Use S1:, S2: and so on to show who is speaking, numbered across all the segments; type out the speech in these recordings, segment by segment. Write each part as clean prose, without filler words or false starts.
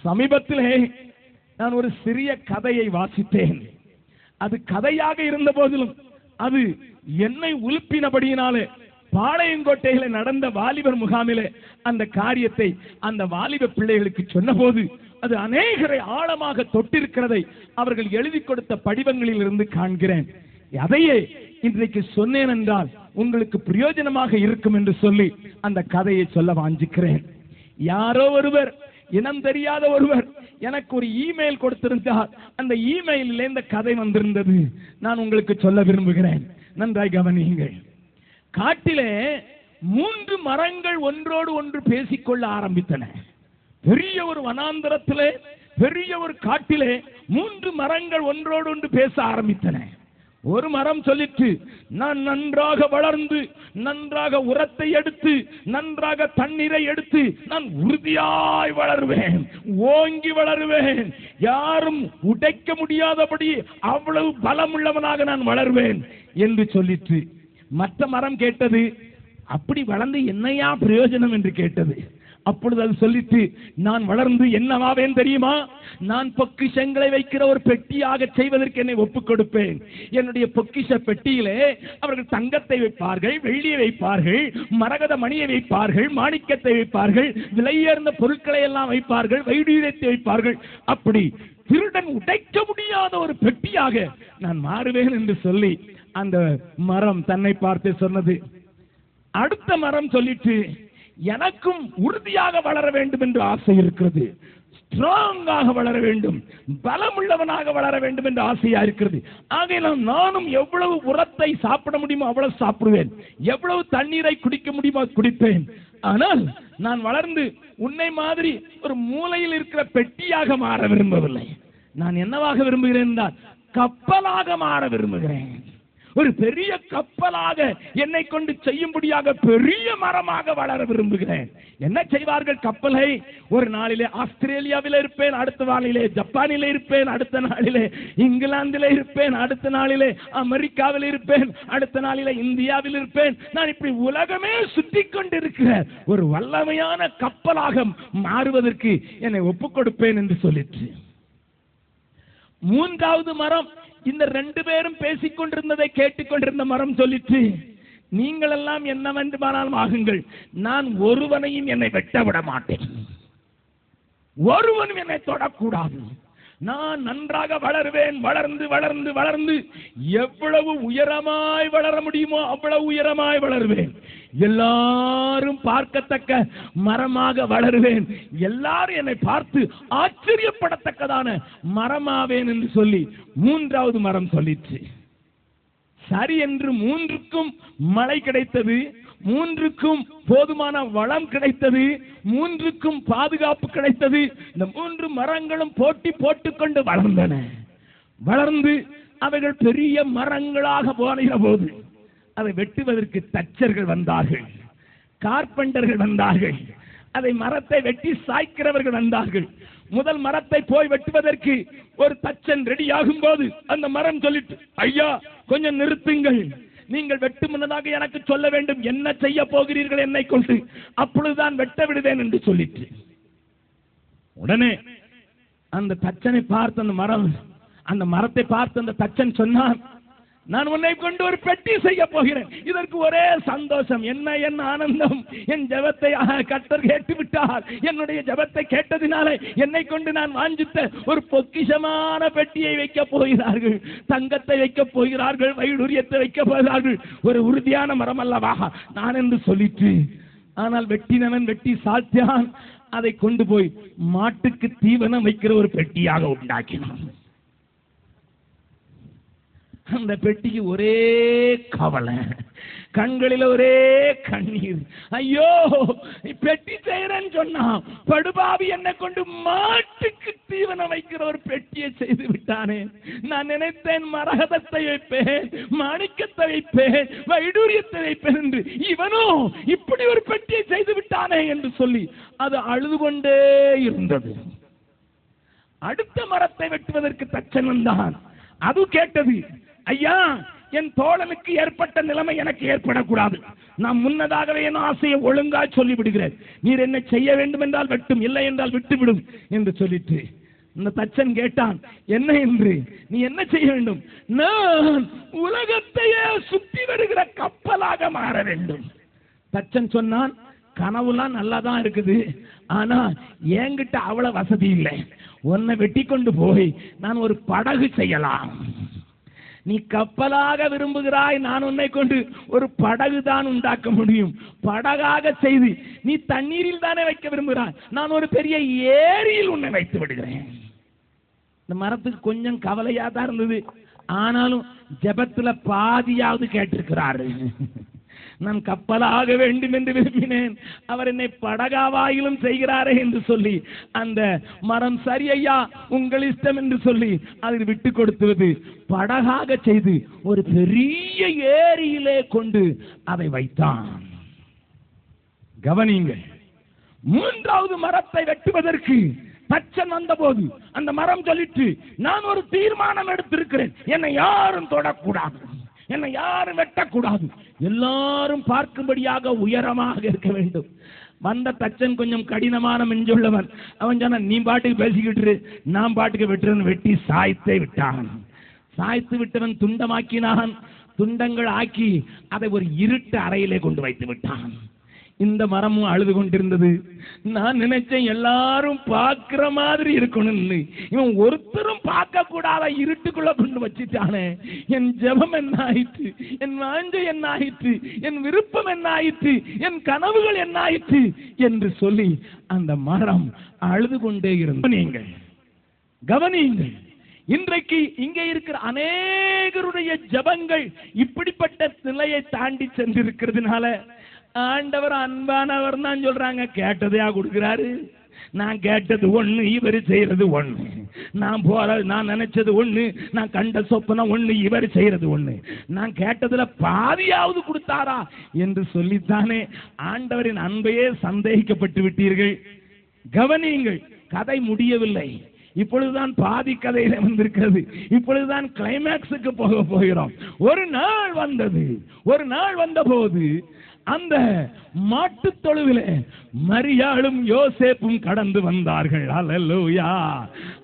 S1: சமீபத்திலே நான் ஒரு சிறிய கதையை வாசித்தேன். அது கதையாக இருந்த போதிலும் அது என்னை உலுப்பினபடியினாலே பாளையங்கோட்டையில நடந்த வாலிபர் முகாமிலே அந்த காரியத்தை அந்த வாலிப பிள்ளைகளுக்கு சொன்ன போது அது அநேகரை ஆழமாக தொட்டிருக்கிறதை அவர்கள் எழுதி கொடுத்த படிவங்களில் இருந்து காண்கிறேன். அதையே இன்றைக்கு சொன்னேன் என்றால் உங்களுக்கு பிரயோஜனமாக இருக்கும் என்று சொல்லி அந்த கதையை சொல்ல வாஞ்சிக்கிறேன். யாரோ ஒருவர், இனம் தெரியாத ஒருவர் எனக்கு ஒரு இமெயில் கொடுத்திருந்தார். அந்த இமெயிலில் இந்த கதை வந்திருந்தது. நான் உங்களுக்கு சொல்ல விரும்புகிறேன். நன்றாய் கவனியுங்கள். காட்டிலே 3 மரங்கள் ஒன்றோடு ஒன்று பேசிக்கொள்ள ஆரம்பித்தன. பெரிய ஒரு வனாந்தரத்திலே, பெரிய ஒரு காட்டிலே 3 மரங்கள் ஒன்றோடு ஒன்று பேச ஆரம்பித்தன. ஒரு மரம் சொல்லிட்டு, நான் நன்றாக வளர்ந்து நன்றாக உரத்தை எடுத்து நன்றாக தண்ணீரை எடுத்து நான் உறுதியாய் வளருவேன், ஓங்கி வளருவேன், யாரும் உடைக்க முடியாதபடி அவ்வளவு பலமுள்ளவனாக நான் வளருவேன் என்று சொல்லிட்டு, மற்ற மரம் கேட்டது, அப்படி வளர்ந்து என்னையா பிரயோஜனம் என்று கேட்டது. அப்பொழுது அது சொல்லிட்டு, நான் வளர்ந்து என்னவாவேன் தெரியுமா? நான் பொக்கிஷங்களை வைக்கிற ஒரு பெட்டியாக செய்வதற்கு என்னை ஒப்புக் கொடுப்பேன். என்னுடைய பொக்கிஷ பெட்டியிலே அவர்கள் தங்கத்தை வைப்பார்கள், வெள்ளியை வைப்பார்கள், மரகத மணியை வைப்பார்கள், மாணிக்கத்தை வைப்பார்கள், விலையுயர்ந்த பொருட்களை எல்லாம் வைப்பார்கள், வைடூரியத்தை வைப்பார்கள். அப்படி திருடன் உடைக்க முடியாத ஒரு பெட்டியாக நான் மாறுவேன் என்று சொல்லி அந்த மரம் தன்னை பார்த்து சொன்னது. அடுத்த மரம் சொல்லிட்டு, எனக்கும் உறுதியாக வளர வேண்டும் என்று ஆசை இருக்கிறது, ஸ்ட்ராங்காக வளர வேண்டும், பலமுள்ளவனாக வளர வேண்டும் என்று ஆசையா இருக்கிறது. ஆகையால் நானும் எவ்வளவு உரத்தை சாப்பிட முடியுமோ அவ்வளவு சாப்பிடுவேன், எவ்வளவு தண்ணீரை குடிக்க முடியுமோ குடிப்பேன். ஆனால் நான் வளர்ந்து உன்னை மாதிரி ஒரு மூலையில் இருக்கிற பெட்டியாக மாற விரும்பவில்லை. நான் என்னவாக விரும்புகிறேன் என்றால் கப்பலாக மாற விரும்புகிறேன். ஒரு பெரிய கப்பலாக என்னை கொண்டு செய்யும்படியாக பெரிய மரமாக வளர விரும்புகிறேன். என்ன செய்வார்கள் கப்பலை? ஒரு நாளிலே ஆஸ்திரேலியாவில் இருப்பேன், அடுத்த நாளிலே ஜப்பானிலே இருப்பேன், அடுத்த நாளிலே இங்கிலாந்திலே இருப்பேன், அடுத்த நாளிலே அமெரிக்காவில் இருப்பேன், அடுத்த நாளிலே இந்தியாவில் இருப்பேன். நான் இப்படி உலகமே சுற்றி கொண்டிருக்கிற ஒரு வல்லமையான கப்பலாக மாறுவதற்கு என்னை ஒப்புக் கொடுப்பேன் என்று சொல்லிற்று. 3வது மரம், இந்த 2 பேரும் பேசிக் கொண்டிருந்ததை கேட்டுக்கொண்டிருந்த மரம் சொல்லிட்டு, நீங்கள் எல்லாம் என்ன வேண்டுமானாலும் ஆகுங்கள், நான் ஒருவனையும் என்னை வெட்ட விட மாட்டேன், ஒருவனும் என்னை தொடக்கூடாது, நான் நன்றாக வளருவேன், வளர்ந்து வளர்ந்து வளர்ந்து எவ்வளவு உயரமாய் வளர முடியுமோ அவ்வளவு உயரமாய் வளருவேன், எல்லாரும் பார்க்கத்தக்க மரமாக வளருவேன், எல்லாரும் என்னை பார்த்து ஆச்சரியப்படத்தக்கதான மரமாவேன் என்று சொல்லி 3வது மரம் சொல்லிற்று. சரி என்று 3க்கும் மழை கிடைத்தது, 3க்கும் போதுமான வளம் கிடைத்தது, 3க்கும் பாதுகாப்பு கிடைத்தது. இந்த 3 மரங்களும் போட்டி போட்டுக்கொண்டு வளர்ந்தன. வளர்ந்து அவைகள் பெரிய மரங்களாக போன போது அதை வெட்டுவதற்கு தச்சர்கள் வந்தார்கள், கார்பெண்டர்கள் வந்தார்கள், அதை மரத்தை வெட்டி சாய்க்கிறவர்கள் வந்தார்கள். முதல் மரத்தை போய் வெட்டுவதற்கு ஒரு தச்சன் ரெடி ஆகும் போது அந்த மரம் சொல்லிட்டு, ஐயா கொஞ்சம் நிறுத்துங்கள், நீங்கள் வெட்டு முன்னதாக எனக்கு சொல்ல வேண்டும், என்ன செய்ய போகிறீர்கள் என்னை கொண்டு, அப்பொழுதுதான் வெட்ட விடுவேன் என்று சொல்லிட்டு, உடனே அந்த தச்சனை பார்த்து அந்த மரத்தை பார்த்து அந்த தச்சன் சொன்னான், நான் உன்னை கொண்டு ஒரு பெட்டி செய்ய போகிறேன். இதற்கு ஒரே சந்தோஷம், என்ன ஆனந்தம், என் ஜெபத்தை கர்த்தர் கேட்டு விட்டார், என்னுடைய ஜெபத்தை கேட்டதினாலே என்னை கொண்டு நான் வாஞ்சித்த ஒரு பொக்கிஷமான பெட்டியை வைக்க போகிறார்கள், தங்கத்தை வைக்க போகிறார்கள், வைடூரியத்தை வைக்க போகிறார்கள், ஒரு உறுதியான மரம் அல்லவா நான் என்று சொல்லிட்டு, ஆனால் வெட்டினவன் வெட்டி சாத்தியான் அதை கொண்டு போய் மாட்டுக்கு தீவனம் வைக்கிற ஒரு பெட்டியாக உண்டாக்கினான். அந்த பெட்டிக்கு ஒரே கவலை, கண்களில் ஒரே கண்ணீர். ஐயோ, பெட்டி செய்யறேன்னு சொன்னா படுபாவி என்னை கொண்டு மாட்டுக்கு தீவனம் வைக்கிற ஒரு பெட்டியை செய்து விட்டானே. நான் நினைத்தேன் மரகதத்தை வைப்பேன், மாணிக்கத்தை வைப்பேன், வைடூரியத்தை வைப்பேன் என்று, இவனோ இப்படி ஒரு பெட்டியை செய்து விட்டானே என்று சொல்லி அது அழுது கொண்டே இருந்தது. அடுத்த மரத்தை வெட்டுவதற்கு தச்சன் வந்தான். அது கேட்டது, ஐயா என் தோழனுக்கு ஏற்பட்ட நிலைமை எனக்கு ஏற்படக்கூடாது. நான் முன்னதாகவே என் ஆசையை ஒழுங்கா சொல்லி விடுகிறேன். நீர் என்ன செய்ய வேண்டும் என்றால் வெட்டும், இல்லை என்றால் விட்டுவிடும் என்று சொல்லிட்டு இந்த தச்சன் கேட்டான், என்ன என்று? நீ என்ன செய்ய வேண்டும்? நான் உலகத்தையே சுற்றி வருகிற கப்பலாக மாற வேண்டும். தச்சன் சொன்னான், கனவுலாம் நல்லாதான் இருக்குது, ஆனா என்கிட்ட அவ்வளவு வசதி இல்லை. உன்னை வெட்டி கொண்டு போய் நான் ஒரு படகு செய்யலாம். நீ கப்பலாக விரும்புகிறாய், நான் உன்னை கொண்டு ஒரு படகு தான் உண்டாக்க முடியும். படகாக செய்து நீ தண்ணீரில் தானே வைக்க விரும்புகிறாய், நான் ஒரு பெரிய ஏரியில் உன்னை வைத்து விடுகிறேன். இந்த மரத்துக்கு கொஞ்சம் கவலையா தான் இருந்தது, ஆனாலும் ஜெபத்துல பாதியாவது கேட்டிருக்கிறாரு. நான் கப்பலாக வேண்டும் என்று விரும்பினேன், அவர் என்னை படகாவாயிலும் செய்கிறாரே என்று சொல்லி அந்த மரம் சரி ஐயா உங்கள் இஷ்டம் என்று சொல்லி அதை விட்டு கொடுத்துவது படகாக செய்து ஒரு பெரிய ஏரியிலே கொண்டு அதை வைத்தான். கவனியுங்கள், மூன்றாவது மரத்தை வெட்டுவதற்கு தச்சன் வந்தபோது அந்த மரம் சொல்லிட்டு, நான் ஒரு தீர்மானம் எடுத்திருக்கிறேன், என்னை யாரும் தொடக்கூடாது, என்னை யாரும் வெட்டக்கூடாது, எல்லாரும் பார்க்கும்படியாக உயரமாக இருக்க வேண்டும். வந்த தச்சன் கொஞ்சம் கடினமான நெஞ்சுள்ளவன். அவன் சொன்ன, நீ பாட்டுக்கு பேசிக்கிட்டு நான் பாட்டுக்கு வெட்டுறேன். வெட்டி சாய்த்தே விட்டான். சாய்த்து விட்டவன் துண்டமாக்கினான். துண்டங்கள் ஆக்கி அதை ஒரு இருட்டு அறையிலே கொண்டு வைத்து விட்டான். இந்த மரமும் அழுது கொண்டிருந்தது. நான் நினைச்சேன் எல்லாரும் பார்க்கிற மாதிரி இருக்கணும்னு, இவன் ஒருத்தரும் பார்க்க கூடாத இருட்டுக்குள்ள கொண்டு வச்சுட்டானே. என் ஜெபம் என்ன ஆயிற்று, என் வாஞ்சை என்ன ஆயிற்று, என் விருப்பம் என்ன ஆயிற்று, என் கனவுகள் என்ன ஆயிற்று என்று சொல்லி அந்த மரம் அழுது கொண்டே இருந்தது. நீங்கள் கவனியுங்கள், இன்றைக்கு இங்கே இருக்கிற அநேகருடைய ஜெபங்கள் இப்படிப்பட்ட நிலையை தாண்டி சென்றிருக்கிறதுனால ஆண்டவர் அன்பானவர் தான் சொல்றாங்க. கேட்டதையா கொடுக்கிறாரு? நான் கேட்டது ஒண்ணு, இவர் செய்யறது ஒண்ணு. நான் நினைச்சது ஒண்ணு, நான் கண்ட சொப்பனம் ஒண்ணு, இவர் செய்யறது ஒண்ணு. நான் கேட்டதுல பாதியாவது கொடுத்தாரா என்று சொல்லித்தானே ஆண்டவரின் அன்பையே சந்தேகிக்கப்பட்டு விட்டீர்கள். கவனியுங்கள், கதை முடியவில்லை. இப்பொழுதுதான் பாதி கதையில வந்திருக்கிறது. இப்பொழுதுதான் கிளைமேக்ஸுக்கு போக போகிறோம். ஒரு நாள் வந்தபோது அந்த மாட்டு தொழுவிலே மரியாளும் யோசேப்பும் கடந்து வந்தார்கள். அல்லேலூயா.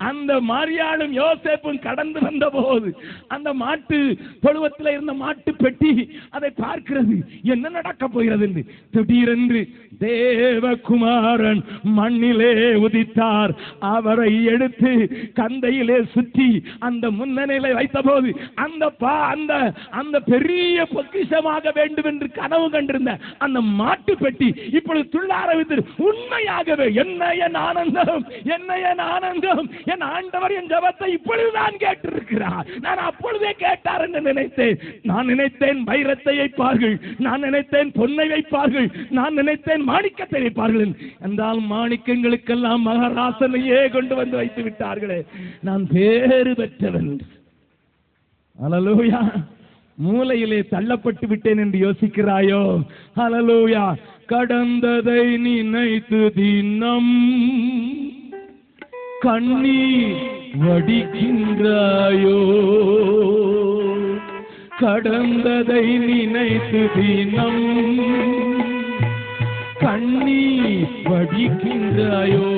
S1: அந்த மரியாளும் யோசேப்பும் கடந்து வந்த போது அந்த மாட்டு தொழுவத்தில் இருந்த மாட்டு பெட்டி அதை பார்க்கிறது, என்ன நடக்க போகிறது என்று. திடீரென்று தேவகுமாரன் மண்ணிலே உதித்தார். அவரை எடுத்து கந்தையிலே சுற்றி அந்த முன்னணியிலே வைத்த போது அந்த பெரிய பொக்கிஷமாக வேண்டும் என்று கனவு கண்டிருந்த அந்த மாட்டு பெட்டி இப்பொழுது துள்ள ஆரம்பித்து, உண்மையாகவே என்ன என் ஆனந்தம், என் ஆண்டவர் என் ஜெபத்தை இப்பொழுதுதான் கேட்டிருக்கிறார். நான் அப்பொழுதே கேட்டார் என்று நினைத்தேன். நான் நினைத்தேன் வைரத்தை வைப்பார்கள், நான் நினைத்தேன் பொன்னை வைப்பார்கள், நான் நினைத்தேன் மாணிக்கத்தை வைப்பார்கள் என்றால் மாணிக்கங்களுக்கெல்லாம் மகராசனையே கொண்டு வந்து வைத்து விட்டார்களே. நான் பேறு பெற்றவன். அல்லேலூயா. மூலையிலே தள்ளப்பட்டு விட்டேன் என்று யோசிக்கிறாயோ? அல்லேலூயா. கடந்ததை நினைத்து தினம் கண்ணீர் வடிக்கின்றாயோ? கடந்ததை நினைத்து தினம் கண்ணீர் வடிக்கின்றாயோ?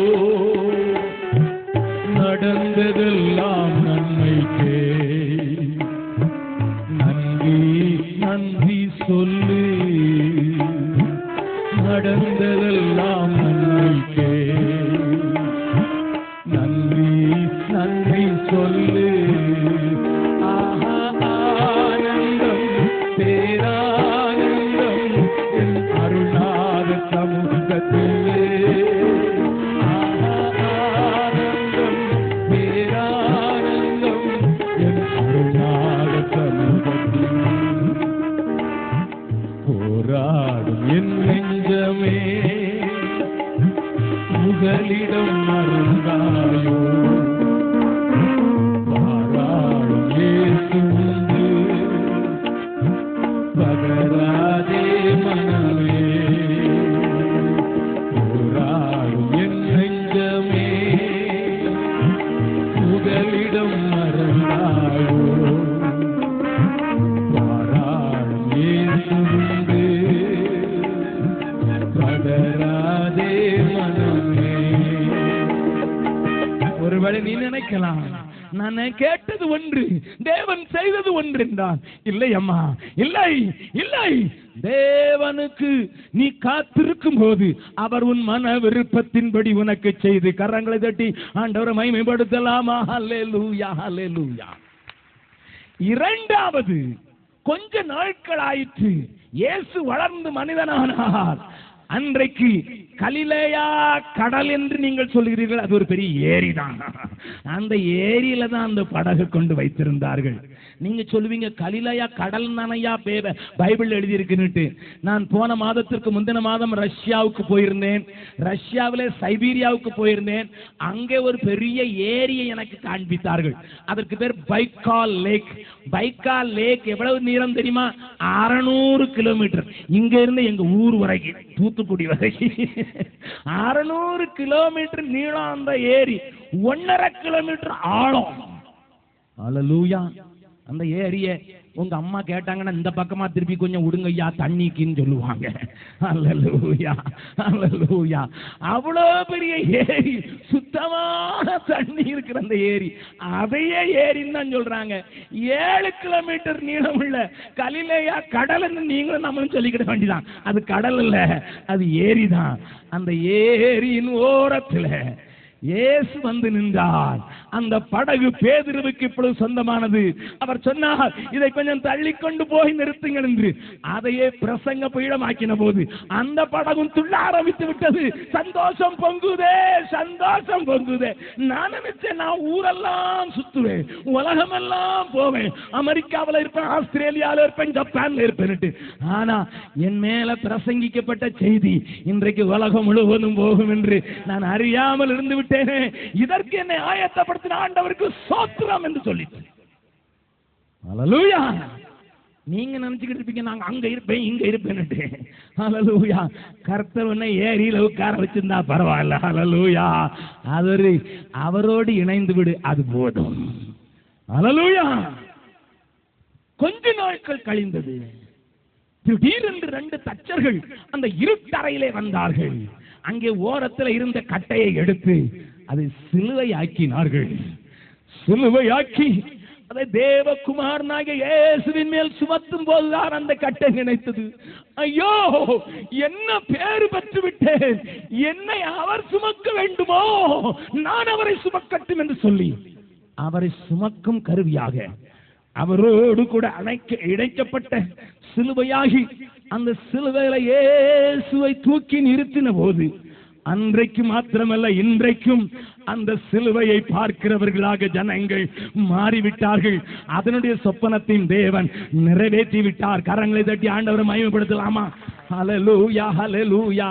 S1: நடந்ததெல்லாம் நன்மைக்கே நன்றி சொல்லு. நடந்ததெல்லாம் நன்மைக்கே நன்றி சொல்லு. ஆனந்தம் பேரானந்தம் என் அருளாத சமூகத்திலே. ஆனந்தம் பேரானந்தம் என் அருளாத சமூகத்திலே. போராடும் என் நெஞ்சமே புகலிடம் மறந்தாயோ? பாராடும் இயேசு உண்டு பகராதே மனமே. போராடும் என் நெஞ்சமே புகலிடம் மறந்தாயோ? ஒருவேளை நீ நினைக்கலாம், நான் கேட்டது ஒன்று, தேவன் செய்தது ஒன்று என்றான். இல்லை அம்மா, இல்லை இல்லை. தேவனுக்கு நீ காத்திருக்கும் போது அவர் உன் மன விருப்பத்தின்படி உனக்கு செய்து, கரங்களை தட்டி ஆண்டவரை மகிமைப்படுத்தலாமா? ஹல்லேலூயா, ஹல்லேலூயா. இரண்டாவது, கொஞ்ச நாட்கள் ஆயிற்று, இயேசு வளர்ந்து மனிதனானார். அன்றைக்கு கலிலேயா கடல் என்று நீங்கள் சொல்கிறீர்கள், அது ஒரு பெரிய ஏரி தான். அந்த ஏரியில தான் அந்த படகு கொண்டு வைத்திருந்தார்கள். நீங்க சொல்லுவீங்க, கலிலேயா கடல் தானையா பைபிள் எழுதியிருக்குன்னுட்டு. நான் போன மாதத்திற்கு முந்தின மாதம் ரஷ்யாவுக்கு போயிருந்தேன். ரஷ்யாவிலே சைபீரியாவுக்கு போயிருந்தேன். அங்கே ஒரு பெரிய ஏரியை எனக்கு காண்பித்தார்கள். அதற்கு பேர் பைக்கால் லேக். பைக்கால் லேக் எவ்வளவு நீளம் தெரியுமா? 600 கிலோமீட்டர். இங்க இருந்து எங்க ஊர் வரைக்கும், தூத்துக்குடி வரைக்கும் 600 கிலோமீட்டர் நீளம் அந்த ஏரி. 1.5 கிலோமீட்டர் ஆழம். அல்லேலூயா. அந்த ஏரிய உங்க அம்மா கேட்டாங்கன்னா இந்த பக்கமா திருப்பி கொஞ்சம் விடுங்கய்யா தண்ணிக்குன்னு சொல்லுவாங்க. அல்லேலூயா, அல்லேலூயா. அவ்வளோ பெரிய ஏரி, சுத்தமான தண்ணி இருக்கிற அந்த ஏரி, அதையே ஏரின்னு தான் சொல்றாங்க. 7 கிலோமீட்டர் நீளம் உள்ள கலிலேயா கடல்னு நீங்களும் நம்மளும் சொல்லிக்கிட வேண்டியதான். அது கடல் இல்ல, அது ஏரி தான். அந்த ஏரியின் ஓரத்துல இயேசு வந்து நின்றார். அந்த படகு பேதுருவுக்கு இப்பொழுது சொந்தமானது. அவர் சொன்னார், இதை கொஞ்சம் தள்ளி கொண்டு போய் நிறுத்துங்கள் என்று. அதையே பிரசங்க பீடமாக்கின போது அந்த படகும் துள்ள ஆரம்பித்து விட்டது. சந்தோஷம் பொங்குதே, சந்தோஷம் பொங்குதே. நான் நினைச்சேன், நான் ஊரெல்லாம் சுத்துவேன், உலகமெல்லாம் போவேன், அமெரிக்காவில் இருப்பேன், ஆஸ்திரேலியாவில் இருப்பேன், ஜப்பான்ல இருப்பேன். ஆனா என் மேல பிரசங்கிக்கப்பட்ட செய்தி இன்றைக்கு உலகம் முழுவதும் போகும் என்று நான் அறியாமல் இருந்து விட்டு இதற்கு என்னை ஆயத்தப்படுத்தின ஆண்டவருக்கு ஸ்தோத்திரம் என்று சொல்லிட்டு. ஹல்லேலூயா. நீங்க நினைச்சுக்கிட்டு இருப்பீங்க, நாங்க அங்க இருப்பேன் இங்க இருப்பேன். ஹல்லேலூயா. கர்த்தர் உன்னை ஏரியில உட்கார வச்சிருந்தா பரவாயில்ல. ஹல்லேலூயா. அவரோடு இணைந்து விடு, அது போதும். ஹல்லேலூயா. கொஞ்ச நாட்கள் கழிந்தது. திடீரென்று 2 தச்சர்கள் அந்த இருட்டறையிலே வந்தார்கள். அங்கே ஓரத்தில் இருந்த கட்டையை எடுத்து அதை சிலுவை ஆக்கினார்கள். சிலுவை ஆக்கி அதை தேவகுமாரனாகிய இயேசுவின் மேல் சுமத்தும் போதுதான் அந்த கட்டை நினைத்தது, ஐயோ என்ன பேறு பெற்று விட்டேன், என்னை அவர் சுமக்க வேண்டுமோ, நான் அவரை சுமக்கட்டும் என்று சொல்லி அவரை சுமக்கும் கருவியாக அவரோடு கூட இணைக்கப்பட்ட சிலுவையாகி அந்த சிலுவையில இயேசுவை தூக்கி நிறுத்தின போது, அன்றைக்கு மாத்திரமல்ல இன்றைக்கும் அந்த சிலுவையை பார்க்கிறவர்களாக ஜனங்கள் மாறிவிட்டார்கள். அதனுடைய சொப்பனத்தின் தேவன் நிறைவேற்றி விட்டார். கரங்களை தட்டி ஆண்டவரை மகிமைப்படுத்தலாமா? ஹல்லேலூயா, ஹல்லேலூயா.